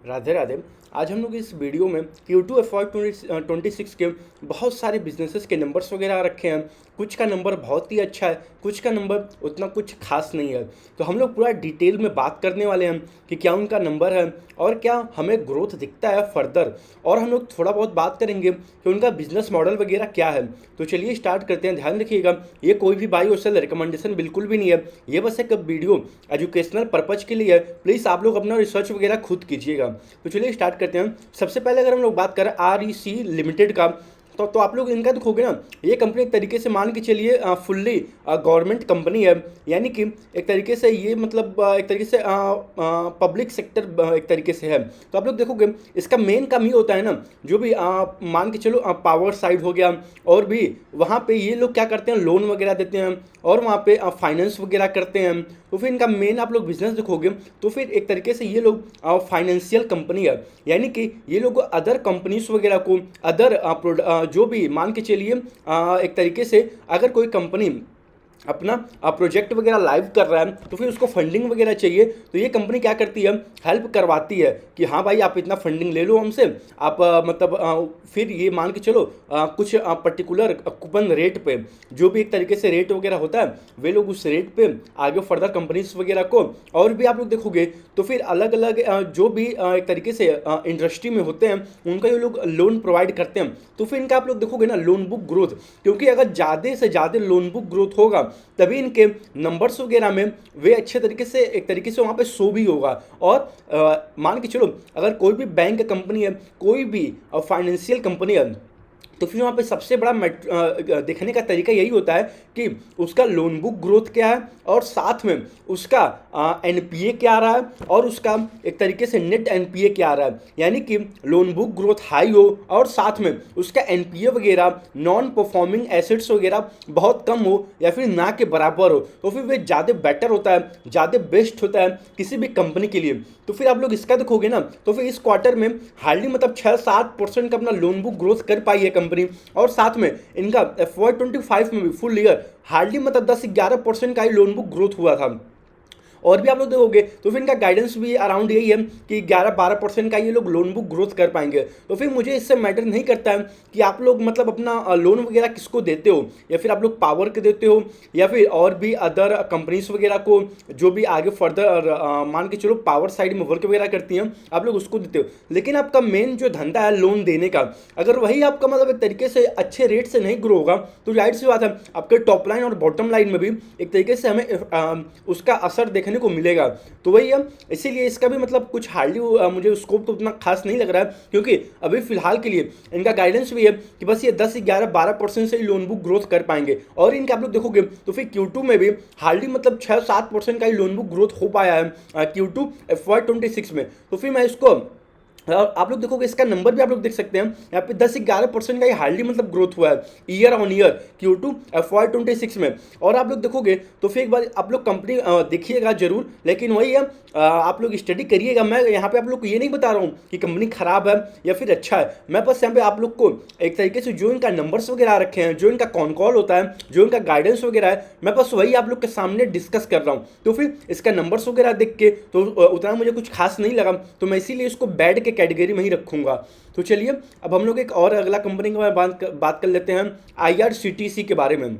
राधे राधे। आज हम लोग इस वीडियो में Q2 FY 2026 के बहुत सारे बिजनेसेस के नंबर्स वगैरह रखे हैं। कुछ का नंबर बहुत ही अच्छा है, कुछ का नंबर उतना कुछ खास नहीं है। तो हम लोग पूरा डिटेल में बात करने वाले हैं कि क्या उनका नंबर है और क्या हमें ग्रोथ दिखता है फर्दर। और हम लोग थोड़ा बहुत बात करेंगे कि उनका बिजनेस मॉडल वगैरह क्या है। तो चलिए स्टार्ट करते हैं। ध्यान रखिएगा, ये कोई भी बाई और सेल रिकमेंडेशन बिल्कुल भी नहीं है। ये बस एक वीडियो एजुकेशनल पर्पज के लिए है। प्लीज़ आप लोग अपना रिसर्च वगैरह खुद कीजिएगा। तो चलिए स्टार्ट करते हैं। सबसे पहले अगर हम लोग बात करें REC लिमिटेड का, तो आप लोग इनका देखोगे ना, ये कंपनी एक तरीके से मान के चलिए फुल्ली गवर्नमेंट कंपनी है। यानी कि एक तरीके से ये मतलब एक तरीके से पब्लिक सेक्टर एक तरीके से है। तो आप लोग देखोगे इसका मेन काम ये होता है ना, जो भी मान के चलो पावर साइड हो गया, और भी वहाँ पे ये लोग क्या करते हैं, लोन वगैरह देते हैं और वहाँ पे फाइनेंस वगैरह करते हैं। तो फिर इनका मेन आप लोग बिजनेस देखोगे तो फिर एक तरीके से ये लोग फाइनेंशियल कंपनी है। यानी कि ये लोग अदर कंपनीज वगैरह को, अदर जो भी मान के चलिए एक तरीके से अगर कोई कंपनी अपना प्रोजेक्ट वगैरह लाइव कर रहा है तो फिर उसको फंडिंग वगैरह चाहिए, तो ये कंपनी क्या करती है, हेल्प करवाती है कि हाँ भाई आप इतना फंडिंग ले लो हमसे। आप फिर ये मान के चलो कुछ पर्टिकुलर कूपन रेट पे, जो भी एक तरीके से रेट वगैरह होता है, वे लोग उस रेट पे आगे फर्दर कंपनीज वगैरह को, और भी आप लोग देखोगे तो फिर अलग अलग जो भी एक तरीके से इंडस्ट्री में होते हैं उनका ये लोग लोन प्रोवाइड करते हैं। तो फिर इनका आप लोग देखोगे ना लोन बुक ग्रोथ, क्योंकि अगर ज़्यादा से ज़्यादा लोन बुक ग्रोथ होगा तभी इनके नंबर्स वगैरह में वे अच्छे तरीके से एक तरीके से वहाँ पे शो भी होगा। और मान के चलो अगर कोई भी बैंक कंपनी है, कोई भी फाइनेंशियल कंपनी है, तो फिर वहाँ पे सबसे बड़ा देखने का तरीका यही होता है कि उसका लोन बुक ग्रोथ क्या है और साथ में उसका NPA क्या आ रहा है और उसका एक तरीके से नेट NPA क्या आ रहा है। यानी कि लोन बुक ग्रोथ हाई हो और साथ में उसका NPA वगैरह, नॉन परफॉर्मिंग एसेट्स वगैरह बहुत कम हो या फिर ना के बराबर हो, तो फिर वे ज़्यादा बेटर होता है, ज़्यादा बेस्ट होता है किसी भी कंपनी के लिए। तो फिर आप लोग इसका देखोगे ना, तो फिर इस क्वार्टर में हार्डली मतलब 6-7% का अपना लोन बुक ग्रोथ कर पाई है कंपनी। और साथ में इनका FY 25 में भी फुल ईयर हार्डली मतलब 10-11% का ही लोन बुक ग्रोथ हुआ था। और भी आप लोग देखोगे तो फिर इनका गाइडेंस भी अराउंड यही है कि 11-12% का ये लोग लोन बुक ग्रोथ कर पाएंगे। तो फिर मुझे इससे मैटर नहीं करता है कि आप लोग मतलब अपना लोन वगैरह किसको देते हो, या फिर आप लोग पावर के देते हो या फिर और भी अदर कंपनीज वगैरह को, जो भी आगे फर्दर मान के चलो पावर साइड में वर्क वगैरह करती हैं, आप लोग उसको देते हो। लेकिन आपका मेन जो धंधा है लोन देने का, अगर वही आपका मतलब एक तरीके से अच्छे रेट से नहीं ग्रो होगा तो जाहिर सी बात है आपके टॉप लाइन और बॉटम लाइन में भी एक तरीके से हमें उसका असर देखने को मिलेगा। तो वही है, इसीलिए इसका भी मतलब कुछ हार्डली मुझे स्कोप तो उतना खास नहीं लग रहा है, क्योंकि अभी फिलहाल के लिए इनका गाइडेंस भी है कि बस ये 10-11-12% से ही लोन बुक ग्रोथ कर पाएंगे। और इनका आप लोग देखोगे तो फिर Q2 में भी हार्डली मतलब 6-7% का ही लोन बुक ग्रोथ हो पाया है Q2 FY 26 में। तो फिर मैं इसको आप लोग देखोगे इसका नंबर भी आप लोग देख सकते हैं, यहाँ पे 10-11% का ही हार्डली मतलब ग्रोथ हुआ है year on year Q2 FY 26 में। और आप लोग देखोगे तो फिर एक बार आप लोग कंपनी देखिएगा जरूर, लेकिन वही है आप लोग स्टडी करिएगा। मैं यहाँ पे आप लोग को ये नहीं बता रहा हूँ कि कंपनी खराब है या फिर अच्छा है, मैं बस यहाँ पे आप लोग को एक तरीके से जो इनका नंबर्स वगैरह रखे हैं, जो इनका कॉन कॉल होता है, जो इनका गाइडेंस वगैरह है, मैं बस वही आप लोग के सामने डिस्कस कर रहा हूँ। तो फिर इसका नंबर्स वगैरह देख के तो उतना मुझे कुछ खास नहीं लगा, तो मैं इसीलिए इसको बैड के कैटेगरी में ही रखूंगा। तो चलिए अब हम लोग एक और अगला कंपनी के बारे में बात कर लेते हैं, IRCTC के बारे में।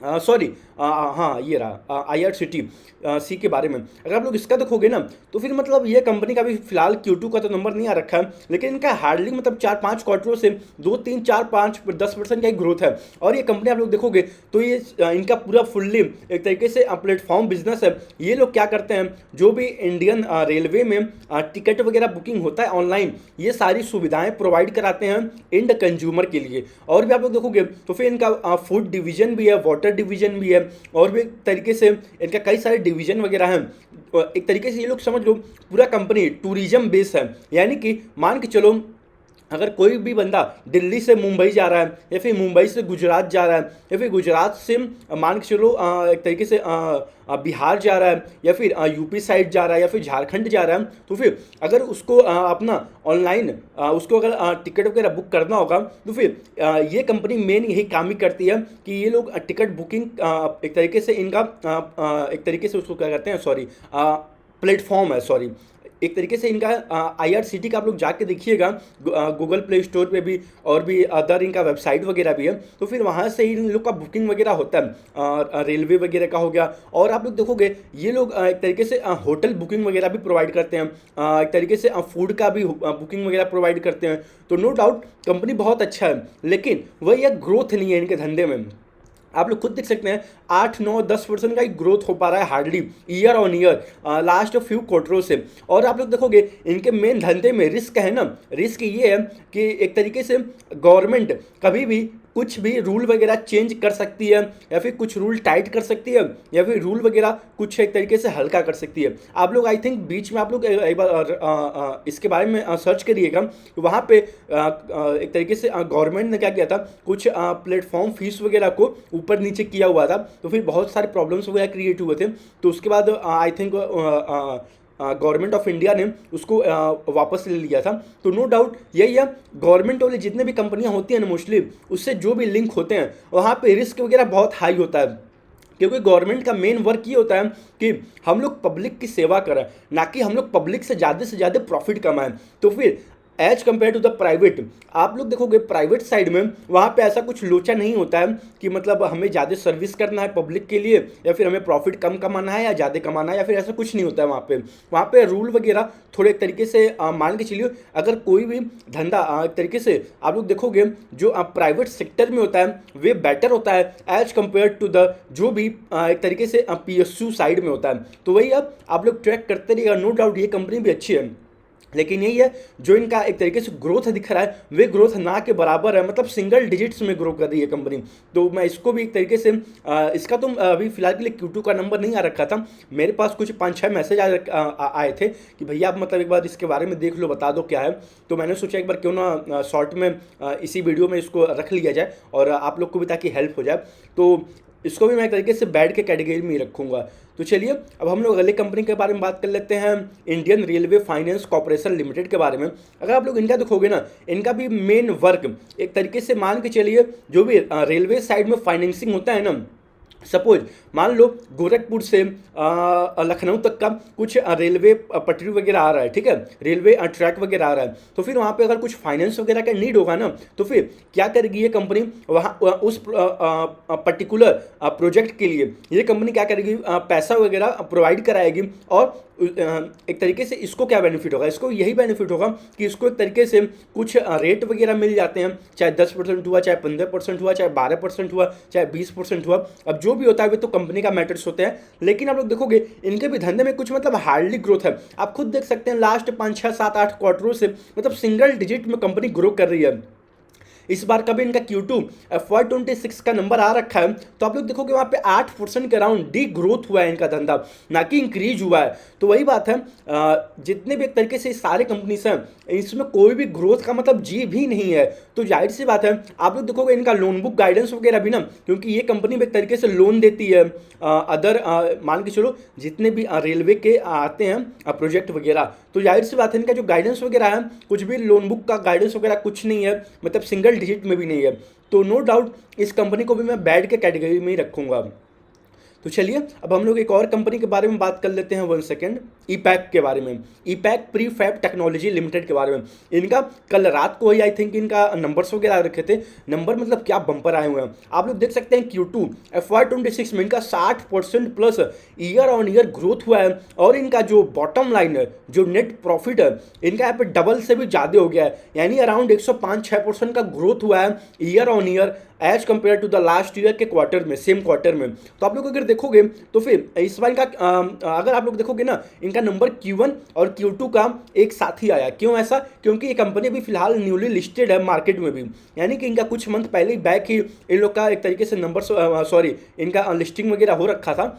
सॉरी हाँ ये रहा IRCTC के बारे में। अगर आप लोग इसका देखोगे ना तो फिर मतलब ये कंपनी का भी फिलहाल Q2 का तो नंबर नहीं आ रखा है, लेकिन इनका हार्डली मतलब 4-5 क्वार्टरों से 2-3-4-5-10% का ही ग्रोथ है। और ये कंपनी आप लोग देखोगे तो ये इनका पूरा फुल्ली एक तरीके से प्लेटफॉर्म बिजनेस है। ये लोग क्या करते हैं, जो भी इंडियन रेलवे में टिकट वगैरह बुकिंग होता है ऑनलाइन, ये सारी सुविधाएं प्रोवाइड कराते हैं एंड कंज्यूमर के लिए। और भी आप लोग देखोगे तो फिर इनका फूड डिवीजन भी है, वाटर डिवीजन भी है, और भी एक तरीके से इनका कई सारे डिवीजन वगैरह हैं। एक तरीके से ये लोग समझ लो पूरा कंपनी टूरिज्म बेस है। यानी कि मान के चलो अगर कोई भी बंदा दिल्ली से मुंबई जा रहा है या फिर मुंबई से गुजरात जा रहा है या फिर गुजरात से मान के चलो एक तरीके से बिहार जा रहा है या फिर यूपी साइड जा रहा है या फिर झारखंड जा रहा है, तो फिर अगर उसको अपना ऑनलाइन उसको अगर टिकट वगैरह बुक करना होगा तो फिर ये कंपनी मेन यही काम ही करती है कि ये लोग टिकट बुकिंग एक तरीके से इनका एक तरीके से उसको क्या कहते हैं, सॉरी प्लेटफॉर्म है, सॉरी एक तरीके से इनका IRCTC का आप लोग जाके देखिएगा, गूगल प्ले स्टोर पे भी, और भी अदर इनका वेबसाइट वगैरह भी है, तो फिर वहाँ से ही इन लोग का बुकिंग वगैरह होता है, रेलवे वगैरह का हो गया। और आप लोग देखोगे ये लोग एक तरीके से होटल बुकिंग वगैरह भी प्रोवाइड करते हैं, एक तरीके से फूड का भी बुकिंग वगैरह प्रोवाइड करते हैं। तो नो डाउट कंपनी बहुत अच्छा है, लेकिन वही एक ग्रोथ नहीं है इनके धंधे में। आप लोग खुद देख सकते हैं 8 9 10% का ही ग्रोथ हो पा रहा है hardly year on year last few क्वार्टरों से। और आप लोग देखोगे इनके मेन धंधे में रिस्क है ना, रिस्क ये है कि एक तरीके से गवर्नमेंट कभी भी कुछ भी रूल वगैरह चेंज कर सकती है, या फिर कुछ रूल टाइट कर सकती है, या फिर रूल वगैरह कुछ एक तरीके से हल्का कर सकती है। आप लोग आई थिंक बीच में आप लोग एक बार इसके बारे में सर्च करिएगा, वहाँ पे एक तरीके से गवर्नमेंट ने क्या किया था, कुछ प्लेटफॉर्म फीस वगैरह को ऊपर नीचे किया हुआ था, तो फिर बहुत सारे प्रॉब्लम्स वगैरह क्रिएट हुए थे। तो उसके बाद I think government of India ने उसको वापस ले लिया था। तो नो डाउट यही है, गवर्नमेंट वाली जितने भी कंपनियां होती हैं ना मोस्टली, उससे जो भी लिंक होते हैं वहाँ पे रिस्क वगैरह बहुत हाई होता है, क्योंकि गवर्नमेंट का मेन वर्क ये होता है कि हम लोग पब्लिक की सेवा करें, ना कि हम लोग पब्लिक से ज़्यादा प्रॉफिट कमाएं। तो फिर as compare to the private, आप लोग देखोगे प्राइवेट साइड में वहाँ पे ऐसा कुछ लोचा नहीं होता है कि मतलब हमें ज़्यादा सर्विस करना है पब्लिक के लिए, या फिर हमें प्रॉफिट कम कमाना है या ज़्यादा कमाना है, या फिर ऐसा कुछ नहीं होता है वहाँ पे रूल वगैरह थोड़े एक तरीके से मान के चलिए, अगर कोई भी धंधा एक तरीके से आप लोग देखोगे जो प्राइवेट सेक्टर में होता है वे बेटर होता है एज कम्पेयर टू द जो भी एक तरीके से PSU साइड में होता है। तो वही अब आप लोग ट्रैक करते रहिएगा, नो डाउट ये कंपनी भी अच्छी है, लेकिन यही है जो इनका एक तरीके से ग्रोथ दिख रहा है वे ग्रोथ ना के बराबर है, मतलब सिंगल डिजिट्स में ग्रो कर रही है कंपनी। तो मैं इसको भी एक तरीके से इसका तो अभी फिलहाल के लिए Q2 का नंबर नहीं आ रखा था, मेरे पास कुछ 5 6 मैसेज आए थे कि भैया आप मतलब एक बार इसके बारे में देख लो, बता दो क्या है। तो मैंने सोचा एक बार क्यों ना शॉर्ट में इसी वीडियो में इसको रख लिया जाए और आप लोग को भी ताकि हेल्प हो जाए। तो इसको भी मैं एक तरीके से बैड के कैटेगरी में ही रखूँगा। तो चलिए अब हम लोग अगली कंपनी के बारे में बात कर लेते हैं, Indian railway finance corporation limited के बारे में। अगर आप लोग इनका देखोगे ना, इनका भी मेन वर्क एक तरीके से मान के चलिए जो भी रेलवे साइड में फाइनेंसिंग होता है ना, सपोज मान लो गोरखपुर से लखनऊ तक का कुछ रेलवे पटरी वगैरह आ रहा है, ठीक है, रेलवे ट्रैक वगैरह आ रहा है, तो फिर वहाँ पे अगर कुछ फाइनेंस वगैरह का नीड होगा ना, तो फिर क्या करेगी ये कंपनी, वहाँ उस पर्टिकुलर प्रोजेक्ट के लिए ये कंपनी क्या करेगी, पैसा वगैरह प्रोवाइड कराएगी। और एक तरीके से इसको क्या बेनिफिट होगा, इसको यही बेनिफिट होगा कि इसको एक तरीके से कुछ रेट वगैरह मिल जाते हैं, चाहे 10% हुआ, चाहे 15% हुआ, चाहे 12% हुआ, चाहे 20% हुआ, अब जो भी होता है वे तो कंपनी का मैटर्स होते हैं। लेकिन आप लोग देखोगे इनके भी धंधे में कुछ मतलब हार्डली ग्रोथ है, आप खुद देख सकते हैं लास्ट 5 6 7 8 क्वार्टरों से मतलब सिंगल डिजिट में कंपनी ग्रो कर रही है। इस बार कभी इनका Q2 FY26 का नंबर आ रखा है, तो आप लोग देखोगे वहाँ पे 8% के अराउंड डी ग्रोथ हुआ है इनका धंधा, ना कि इंक्रीज हुआ है। तो वही बात है, जितने भी एक तरीके से सारे कंपनीज हैं इसमें कोई भी ग्रोथ का मतलब जी भी नहीं है। तो जाहिर सी बात है आप लोग देखोगे इनका लोन बुक गाइडेंस वगैरह भी ना, क्योंकि ये कंपनी भी एक तरीके से लोन देती है अदर मान के चलो जितने भी रेलवे के आते हैं प्रोजेक्ट वगैरह, तो जाहिर सी बात है इनका जो गाइडेंस वगैरह है कुछ भी लोन बुक का गाइडेंस वगैरह कुछ नहीं है, मतलब सिंगल डिजिट में भी नहीं है। तो नो डाउट इस कंपनी को भी मैं बैड के कैटेगरी में ही रखूंगा। तो चलिए अब हम लोग एक और कंपनी के बारे में बात कर लेते हैं, 1 सेकेंड, ईपैक के बारे में, ईपैक प्रीफैब टेक्नोलॉजी लिमिटेड के बारे में। इनका कल रात को ही आई थिंक इनका नंबर्स वगैरह रखे थे, नंबर मतलब क्या बम्पर आए हुए हैं, आप लोग देख सकते हैं Q2 FY26 में इनका 60% plus year on year growth हुआ है। और इनका जो बॉटम लाइन है, जो नेट प्रॉफिट है, इनका यहाँ पे डबल से भी ज़्यादा हो गया है, यानी अराउंड 105-6% का ग्रोथ हुआ है year on year as compare to the last year के क्वार्टर में, सेम क्वार्टर में। तो आप लोग अगर देखोगे तो फिर इस बार इनका अगर आप लोग देखोगे ना, इनका नंबर Q1 और Q2 का एक साथ ही आया। क्यों ऐसा? क्योंकि ये कंपनी अभी फिलहाल न्यूली लिस्टेड है मार्केट में भी, यानी कि इनका कुछ मंथ पहले ही बैक ही इन लोग का एक तरीके से नंबर सॉरी इनका लिस्टिंग वगैरह हो रखा था।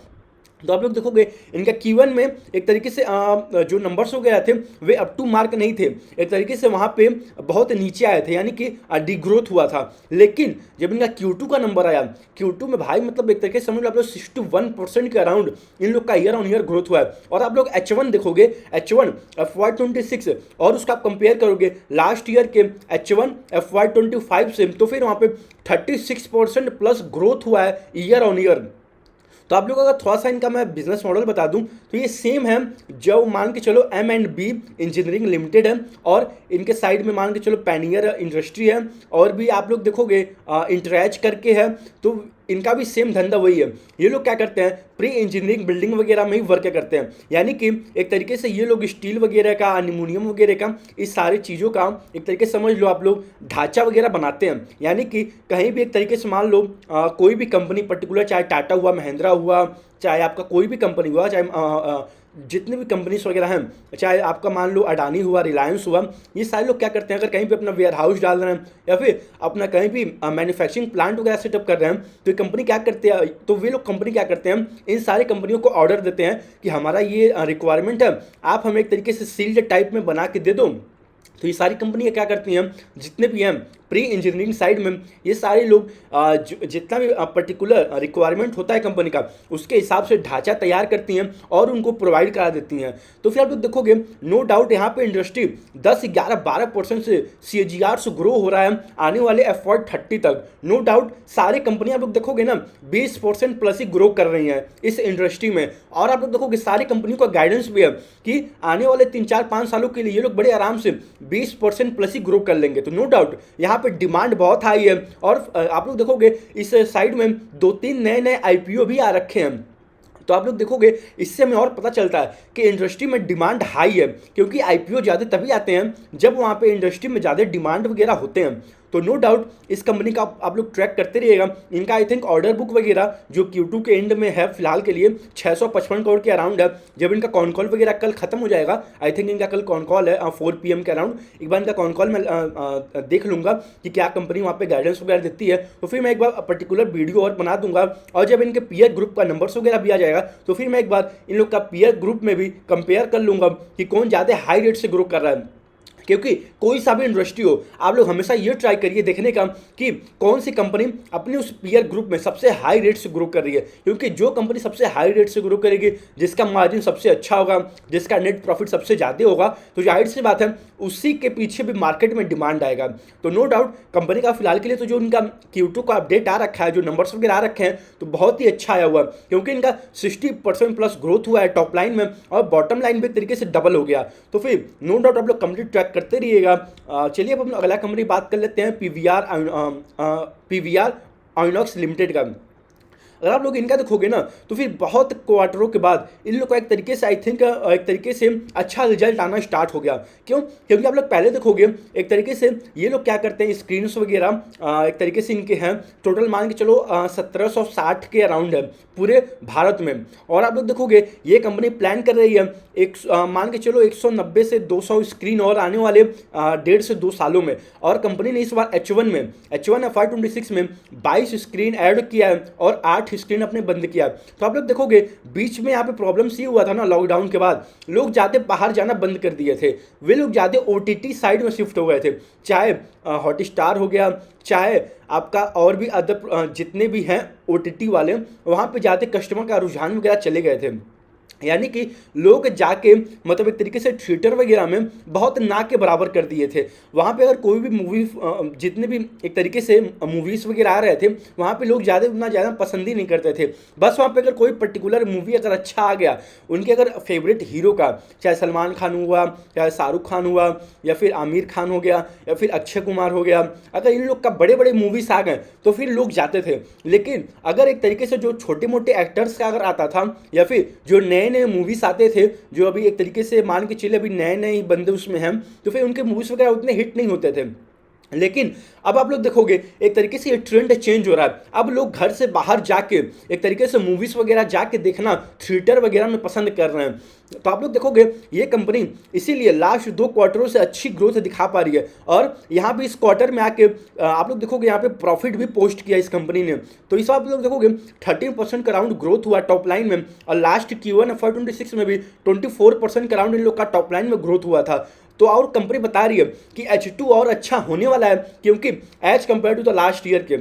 तो आप लोग देखोगे इनका Q1 में एक तरीके से जो नंबर्स वगैरह थे वे अप टू मार्क नहीं थे, एक तरीके से वहाँ पे बहुत नीचे आए थे, यानी कि डिग्रोथ हुआ था। लेकिन जब इनका Q2 का नंबर आया, Q2 में भाई मतलब एक तरीके से समझ लो आप लोग 61% के अराउंड इन लोग का ईयर ऑन ईयर ग्रोथ हुआ है। और आप लोग H1 देखोगे, H1 FY26 और उसका आप कंपेयर करोगे लास्ट ईयर के H1 FY25 से, तो फिर वहाँ पे 36% प्लस ग्रोथ हुआ है ईयर ऑन ईयर। तो आप लोग अगर थोड़ा सा इनका मैं बिजनेस मॉडल बता दूं तो ये सेम है, जो मान के चलो M&B इंजीनियरिंग लिमिटेड है, और इनके साइड में मान के चलो पैनियर इंडस्ट्री है, और भी आप लोग देखोगे इंटरैच करके है, तो इनका भी सेम धंधा वही है। ये लोग क्या करते हैं, प्री इंजीनियरिंग बिल्डिंग वगैरह में ही वर्क करते हैं, यानी कि एक तरीके से ये लोग स्टील वगैरह का, एल्यूमिनियम वगैरह का, इस सारी चीज़ों का एक तरीके से समझ लो आप लोग ढांचा वगैरह बनाते हैं। यानी कि कहीं भी एक तरीके से मान लो कोई भी कंपनी पर्टिकुलर, चाहे टाटा हुआ, महिंद्रा हुआ, चाहे आपका कोई भी कंपनी हुआ, चाहे जितने भी कंपनीज वगैरह हैं, चाहे आपका मान लो अडानी हुआ, रिलायंस हुआ, ये सारे लोग क्या करते हैं, अगर कहीं पे अपना वेयर हाउस डाल रहे हैं या फिर अपना कहीं भी मैन्युफैक्चरिंग प्लांट वगैरह सेटअप कर रहे हैं, तो ये कंपनी क्या करते हैं, तो वे लोग कंपनी क्या करते हैं, इन सारी कंपनियों को ऑर्डर देते हैं कि हमारा ये रिक्वायरमेंट है, आप हमें एक तरीके से सील्ड टाइप में बना के दे दो। तो ये सारी कंपनियां क्या करती हैं, जितने भी हैं प्री इंजीनियरिंग साइड में, ये सारे लोग जितना भी पर्टिकुलर रिक्वायरमेंट होता है कंपनी का, उसके हिसाब से ढांचा तैयार करती हैं और उनको प्रोवाइड करा देती हैं। तो फिर आप लोग देखोगे नो डाउट यहाँ पे इंडस्ट्री 10, 11, 12% से CAGR से ग्रो हो रहा है आने वाले FY30 तक। नो डाउट सारी कंपनियां आप लोग देखोगे ना 20% प्लस ही ग्रो कर रही हैं इस इंडस्ट्री में, और आप लोग देखोगे सारी कंपनियों का गाइडेंस भी है कि आने वाले 3, 4, 5 सालों के लिए ये लोग बड़े आराम से 20% प्लस ही ग्रो कर लेंगे। तो नो डाउट यहाँ पे डिमांड बहुत हाई है, और आप लोग देखोगे इस साइड में 2-3 नए IPO भी आ रखे हैं। तो आप लोग देखोगे इससे हमें और पता चलता है कि इंडस्ट्री में डिमांड हाई है, क्योंकि IPO ज़्यादा तभी आते हैं जब वहाँ पे इंडस्ट्री में ज़्यादा डिमांड वगैरह होते हैं। तो नो डाउट इस कंपनी का आप लोग ट्रैक करते रहिएगा। इनका आई थिंक ऑर्डर बुक वगैरह जो Q2 के एंड में है फिलहाल के लिए 655 करोड़ के अराउंड है। जब इनका कॉन कॉल वगैरह कल खत्म हो जाएगा, आई थिंक इनका कल कॉन कॉल है 4 PM के अराउंड, एक बार इनका कॉन कॉल में देख लूंगा कि क्या कंपनी वहाँ पे गाइडेंस वगैरह देती है, तो फिर मैं एक बार पर्टिकुलर वीडियो और बना दूंगा। और जब इनके पीयर ग्रुप का नंबर्स वगैरह भी आ जाएगा, तो फिर मैं एक बार इन लोग का पीयर ग्रुप में भी कंपेयर कर लूंगा कि कौन ज़्यादा हाई रेट से ग्रो कर रहा है। क्योंकि कोई सा भी इंडस्ट्री हो, आप लोग हमेशा ये ट्राई करिए देखने का कि कौन सी कंपनी अपने उस पीयर ग्रुप में सबसे हाई रेट से ग्रो कर रही है, क्योंकि जो कंपनी सबसे हाई रेट से ग्रो करेगी, जिसका मार्जिन सबसे अच्छा होगा, जिसका नेट प्रॉफिट सबसे ज़्यादा होगा, तो जाहिर सी बात है उसी के पीछे भी मार्केट में डिमांड आएगा। तो नो डाउट कंपनी का फिलहाल के लिए तो जो इनका Q2 का अपडेट आ रखा है, जो नंबर्स वगैरह आ रखे हैं, तो बहुत ही अच्छा आया हुआ है, क्योंकि इनका 60% प्लस ग्रोथ हुआ है टॉप लाइन में, और बॉटम लाइन भी एक तरीके से डबल हो गया। तो फिर नो डाउट आप लोग कंप्लीट ट्रैक करते रहिएगा। चलिए अब हम अगला कंपनी बात कर लेते हैं PVR आइनॉक्स लिमिटेड का। अगर आप लोग इनका देखोगे ना, तो फिर बहुत क्वार्टरों के बाद इन लोग का एक तरीके से आई थिंक एक तरीके से अच्छा रिजल्ट आना स्टार्ट हो गया। क्यों? क्योंकि आप लोग पहले देखोगे एक तरीके से ये लोग क्या करते हैं, स्क्रीन्स वगैरह एक तरीके से इनके हैं, टोटल मान के चलो 1760 के अराउंड है पूरे भारत में। और आप लोग देखोगे ये कंपनी प्लान कर रही है मान के चलो 190 से 200 स्क्रीन और आने वाले 1.5 से 2 सालों में। और कंपनी ने इस बार H1 FY26 में 22 स्क्रीन ऐड किया है और 8 स्क्रीन अपने बंद किया। तो आप लोग देखोगे बीच में यहाँ पे प्रॉब्लम्स ये हुआ था ना, लॉकडाउन के बाद लोग ज़्यादा बाहर जाना बंद कर दिए थे, वे लोग ज़्यादा OTT साइड में शिफ्ट हो गए थे, चाहे हॉटस्टार हो गया, चाहे आपका और भी अदर जितने भी हैं OTT वाले, वहाँ पे ज़्यादा कस्टमर का रुझान वगैरह चले गए थे। यानी कि लोग जाके मतलब एक तरीके से थिएटर वगैरह में बहुत ना के बराबर कर दिए थे। वहाँ पे अगर कोई भी मूवी, जितने भी एक तरीके से मूवीज़ वगैरह आ रहे थे, वहाँ पे लोग उतना ज़्यादा पसंद ही नहीं करते थे। बस वहाँ पे अगर कोई पर्टिकुलर मूवी अगर अच्छा आ गया, उनके अगर फेवरेट हीरो का, चाहे सलमान खान हुआ, चाहे शाहरुख खान हुआ, या फिर आमिर खान हो गया, या फिर अक्षय कुमार हो गया, अगर इन लोग का बड़े बड़े मूवीज़ आ गए तो फिर लोग जाते थे। लेकिन अगर एक तरीके से जो छोटे मोटे एक्टर्स का अगर आता था, या फिर जो नए मूवीज आते थे, जो अभी एक तरीके से मान के चले अभी नए नए बंदे उसमें हैं, तो फिर उनके मूवीज वगैरह उतने हिट नहीं होते थे। लेकिन अब आप लोग देखोगे एक तरीके से ये ट्रेंड चेंज हो रहा है। अब लोग घर से बाहर जाके एक तरीके से मूवीज वगैरह जाके देखना थिएटर वगैरह में पसंद कर रहे हैं। तो आप लोग देखोगे ये कंपनी इसीलिए लास्ट 2 क्वार्टरों से अच्छी ग्रोथ दिखा पा रही है, और यहाँ पे इस क्वार्टर में आके आप लोग देखोगे यहाँ पे प्रॉफिट भी पोस्ट किया इस कंपनी ने। तो इस बार आप लोग देखोगे 13% का अराउंड ग्रोथ हुआ टॉप लाइन में, और लास्ट Q1 FY26 में भी 24% का अराउंड इन लोग का टॉप लाइन में ग्रोथ हुआ था। तो और कंपनी बता रही है कि H2 और अच्छा होने वाला है, क्योंकि as compare to the last year के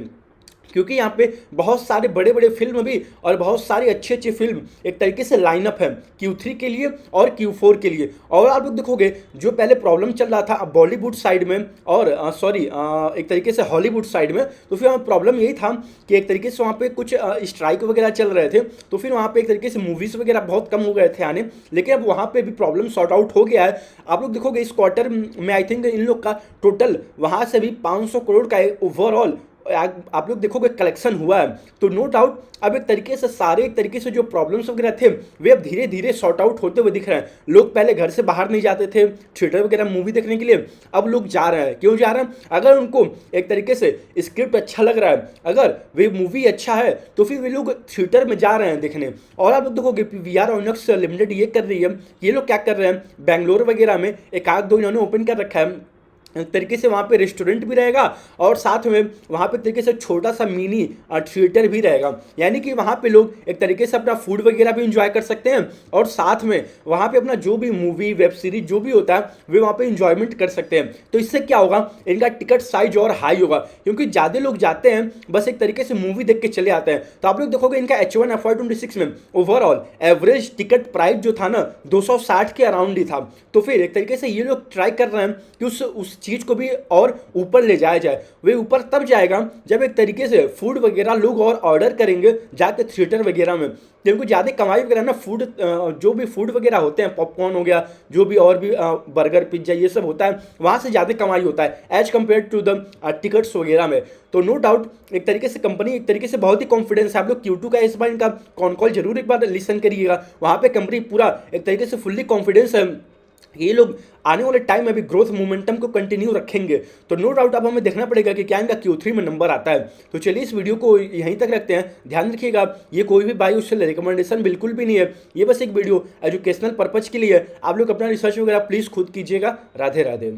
क्योंकि यहाँ पे बहुत सारे बड़े बड़े फिल्म भी और बहुत सारी अच्छी अच्छी फिल्म एक तरीके से लाइनअप है Q3 के लिए और Q4 के लिए। और आप लोग देखोगे जो पहले प्रॉब्लम चल रहा था बॉलीवुड साइड में और सॉरी एक तरीके से हॉलीवुड साइड में, तो फिर वहाँ प्रॉब्लम यही था कि एक तरीके से वहाँ पे कुछ स्ट्राइक वगैरह चल रहे थे, तो फिर वहाँ पे एक तरीके से मूवीज़ वगैरह बहुत कम हो गए थे आने। लेकिन अब वहाँ पे भी प्रॉब्लम सॉर्ट आउट हो गया है। आप लोग देखोगे इस क्वार्टर में आई थिंक इन लोग का टोटल वहाँ से भी 500 करोड़ का ओवरऑल आप लोग देखोगे कलेक्शन हुआ है। तो नो डाउट अब एक तरीके से सारे एक तरीके से जो प्रॉब्लम्स वगैरह थे वे अब धीरे धीरे सॉर्ट आउट होते हुए दिख रहे हैं। लोग पहले घर से बाहर नहीं जाते थे थिएटर वगैरह मूवी देखने के लिए, अब लोग जा रहे हैं। क्यों जा रहे हैं? अगर उनको एक तरीके से स्क्रिप्ट अच्छा लग रहा है, अगर वे मूवी अच्छा है, तो फिर वे लोग थिएटर में जा रहे हैं देखने। और आप लोग देखोगे VR आइनॉक्स लिमिटेड ये कर रही है, ये लोग क्या कर रहे हैं, बेंगलोर वगैरह में एक आध दो इन्होंने ओपन कर रखा है। एक तरीके से वहाँ पे रेस्टोरेंट भी रहेगा और साथ में वहाँ पे तरीके से छोटा सा मिनी थिएटर भी रहेगा, यानी कि वहाँ पे लोग एक तरीके से अपना फूड वगैरह भी इंजॉय कर सकते हैं और साथ में वहाँ पे अपना जो भी मूवी वेब सीरीज जो भी होता है वे वहाँ पे इंजॉयमेंट कर सकते हैं। तो इससे क्या होगा, इनका टिकट साइज और हाई होगा, क्योंकि ज़्यादा लोग जाते हैं बस एक तरीके से मूवी देख के चले आते हैं। तो आप लोग देखोगे इनका H1FY26 में ओवरऑल एवरेज टिकट प्राइस जो था ना 260 के अराउंड ही था। तो फिर एक तरीके से ये लोग ट्राई कर रहे हैं कि उस चीज़ को भी और ऊपर ले जाया जाए। वे ऊपर तब जाएगा जब एक तरीके से फूड वगैरह लोग और ऑर्डर करेंगे जाके थिएटर वगैरह में, क्योंकि ज़्यादा कमाई वगैरह ना फूड जो भी फूड वगैरह होते हैं, पॉपकॉर्न हो गया, जो भी और भी बर्गर पिज्जा ये सब होता है, वहाँ से ज़्यादा कमाई होता है as compare to the tickets वगैरह में। तो नो डाउट एक तरीके से कंपनी एक तरीके से बहुत ही कॉन्फिडेंस है। आप लोग Q2 का इस बार इनका कॉन कॉल जरूर एक बार लिसन करिएगा, वहाँ पे कंपनी पूरा एक तरीके से फुल्ली कॉन्फिडेंस है ये लोग आने वाले टाइम में भी ग्रोथ मोमेंटम को कंटिन्यू रखेंगे। तो नो डाउट अब हमें देखना पड़ेगा कि क्या इनका Q3 में नंबर आता है। तो चलिए इस वीडियो को यहीं तक रखते हैं। ध्यान रखिएगा ये कोई भी बाई उससे रिकमेंडेशन बिल्कुल भी नहीं है, ये बस एक वीडियो एजुकेशनल पर्पज के लिए है। आप लोग अपना रिसर्च वगैरह प्लीज़ खुद कीजिएगा। राधे राधे।